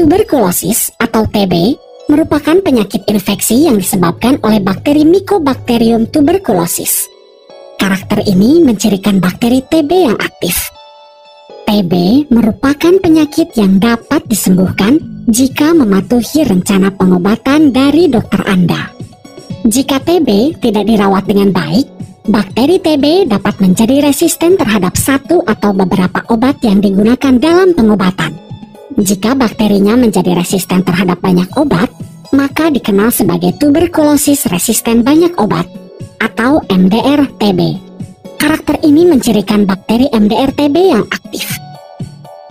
Tuberkulosis atau TB merupakan penyakit infeksi yang disebabkan oleh bakteri Mycobacterium tuberculosis. Karakter ini mencirikan bakteri TB yang aktif. TB merupakan penyakit yang dapat disembuhkan jika mematuhi rencana pengobatan dari dokter Anda. Jika TB tidak dirawat dengan baik, bakteri TB dapat menjadi resisten terhadap satu atau beberapa obat yang digunakan dalam pengobatan. Jika bakterinya menjadi resisten terhadap banyak obat, maka dikenal sebagai tuberkulosis resisten banyak obat atau MDR-TB. Karakter ini mencirikan bakteri MDR-TB yang aktif.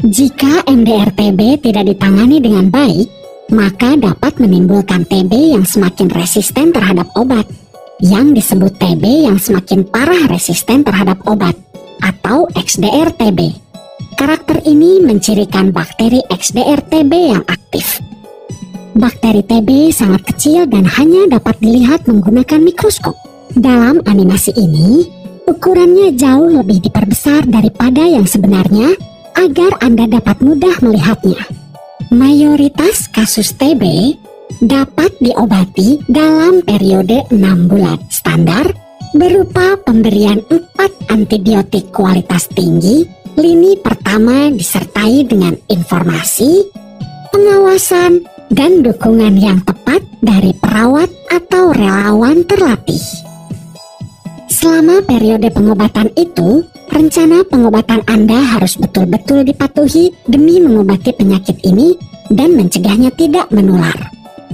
Jika MDR-TB tidak ditangani dengan baik, maka dapat menimbulkan TB yang semakin resisten terhadap obat, yang disebut TB yang semakin parah resisten terhadap obat atau XDR-TB. Karakter ini mencirikan bakteri XDR-TB yang aktif. Bakteri TB sangat kecil dan hanya dapat dilihat menggunakan mikroskop. Dalam animasi ini, ukurannya jauh lebih diperbesar daripada yang sebenarnya agar Anda dapat mudah melihatnya. Mayoritas kasus TB dapat diobati dalam periode 6 bulan standar berupa pemberian 4 antibiotik kualitas tinggi lini pertama disertai dengan informasi, pengawasan, dan dukungan yang tepat dari perawat atau relawan terlatih. Selama periode pengobatan itu, rencana pengobatan Anda harus betul-betul dipatuhi demi mengobati penyakit ini dan mencegahnya tidak menular.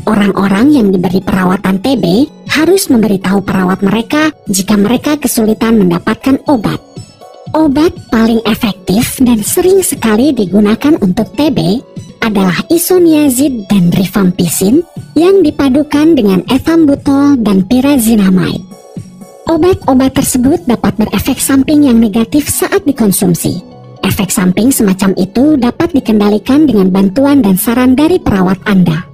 Orang-orang yang diberi perawatan TB harus memberitahu perawat mereka jika mereka kesulitan mendapatkan obat. Obat paling efektif dan sering sekali digunakan untuk TB adalah isoniazid dan rifampicin yang dipadukan dengan ethambutol dan pyrazinamide. Obat-obat tersebut dapat berefek samping yang negatif saat dikonsumsi. Efek samping semacam itu dapat dikendalikan dengan bantuan dan saran dari perawat Anda.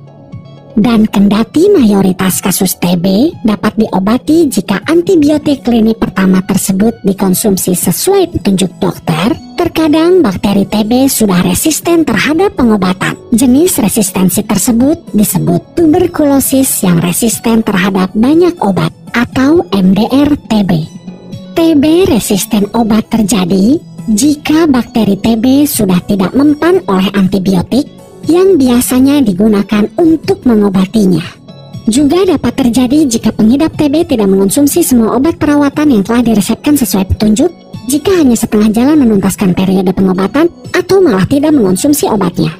Dan kendati mayoritas kasus TB dapat diobati jika antibiotik lini pertama tersebut dikonsumsi sesuai petunjuk dokter, terkadang bakteri TB sudah resisten terhadap pengobatan. Jenis resistensi tersebut disebut tuberkulosis yang resisten terhadap banyak obat atau MDR-TB. TB resisten obat terjadi jika bakteri TB sudah tidak mempan oleh antibiotik yang biasanya digunakan untuk mengobatinya. Juga dapat terjadi jika pengidap TB tidak mengonsumsi semua obat perawatan yang telah diresepkan sesuai petunjuk, jika hanya setengah jalan menuntaskan periode pengobatan, atau malah tidak mengonsumsi obatnya.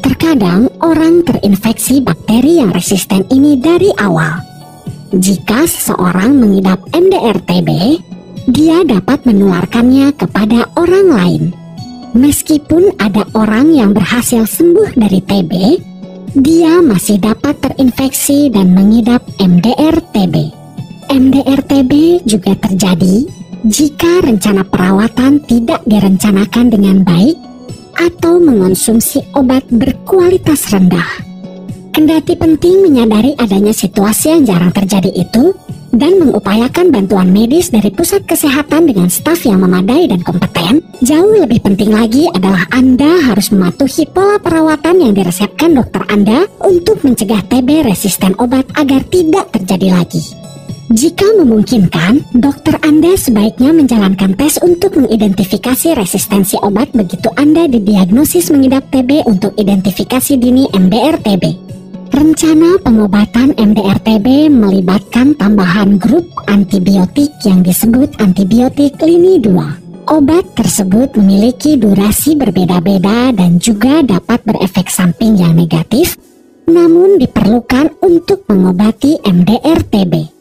Terkadang orang terinfeksi bakteri yang resisten ini dari awal. Jika seseorang mengidap MDR-TB, dia dapat menularkannya kepada orang lain. Meskipun ada orang yang berhasil sembuh dari TB, dia masih dapat terinfeksi dan mengidap MDR-TB. MDR-TB juga terjadi jika rencana perawatan tidak direncanakan dengan baik atau mengonsumsi obat berkualitas rendah. Kendati penting menyadari adanya situasi yang jarang terjadi itu dan mengupayakan bantuan medis dari pusat kesehatan dengan staf yang memadai dan kompeten, jauh lebih penting lagi adalah Anda harus mematuhi pola perawatan yang diresepkan dokter Anda untuk mencegah TB resisten obat agar tidak terjadi lagi. Jika memungkinkan, dokter Anda sebaiknya menjalankan tes untuk mengidentifikasi resistensi obat begitu Anda didiagnosis mengidap TB untuk identifikasi dini MDR-TB. Rencana pengobatan MDR-TB melibatkan tambahan grup antibiotik yang disebut antibiotik lini 2. Obat tersebut memiliki durasi berbeda-beda dan juga dapat berefek samping yang negatif, namun diperlukan untuk mengobati MDR-TB.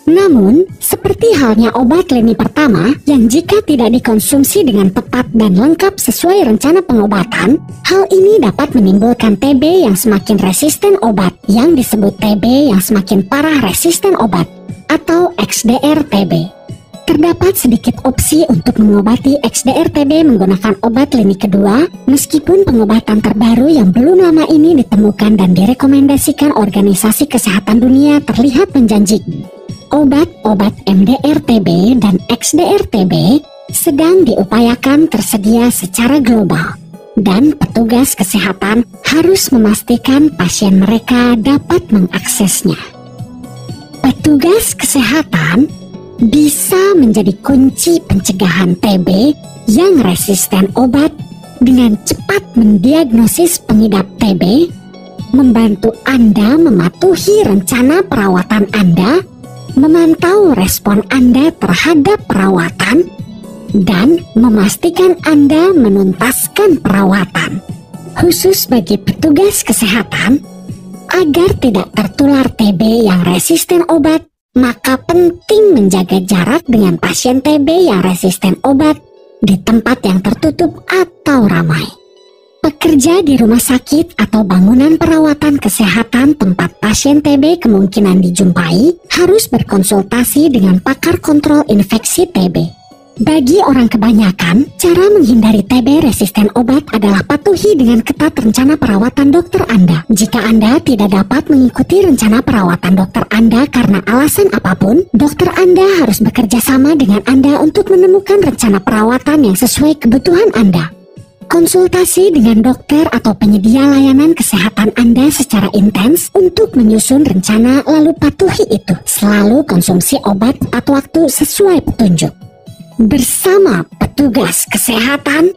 Namun, seperti halnya obat lini pertama yang jika tidak dikonsumsi dengan tepat dan lengkap sesuai rencana pengobatan, hal ini dapat menimbulkan TB yang semakin resisten obat yang disebut TB yang semakin parah resisten obat atau XDR-TB. Terdapat sedikit opsi untuk mengobati XDR-TB menggunakan obat lini kedua, meskipun pengobatan terbaru yang belum lama ini ditemukan dan direkomendasikan Organisasi Kesehatan Dunia terlihat menjanjikan. Obat-obat MDR-TB dan XDR-TB sedang diupayakan tersedia secara global. dan petugas kesehatan harus memastikan pasien mereka dapat mengaksesnya. Petugas kesehatan bisa menjadi kunci pencegahan TB yang resisten obat dengan cepat mendiagnosis pengidap TB, membantu Anda mematuhi rencana perawatan Anda, memantau respon Anda terhadap perawatan, dan memastikan Anda menuntaskan perawatan. Khusus bagi petugas kesehatan, agar tidak tertular TB yang resisten obat, maka penting menjaga jarak dengan pasien TB yang resisten obat di tempat yang tertutup atau ramai. Pekerja di rumah sakit atau bangunan perawatan kesehatan tempat pasien TB kemungkinan dijumpai harus berkonsultasi dengan pakar kontrol infeksi TB. Bagi orang kebanyakan, cara menghindari TB resisten obat adalah patuhi dengan ketat rencana perawatan dokter Anda. Jika Anda tidak dapat mengikuti rencana perawatan dokter Anda karena alasan apapun, dokter Anda harus bekerja sama dengan Anda untuk menemukan rencana perawatan yang sesuai kebutuhan Anda. Konsultasi dengan dokter atau penyedia layanan kesehatan Anda secara intens untuk menyusun rencana lalu patuhi itu. Selalu konsumsi obat tepat waktu sesuai petunjuk. Bersama petugas kesehatan,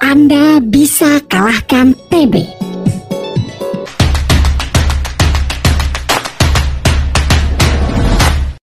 Anda bisa kalahkan TB.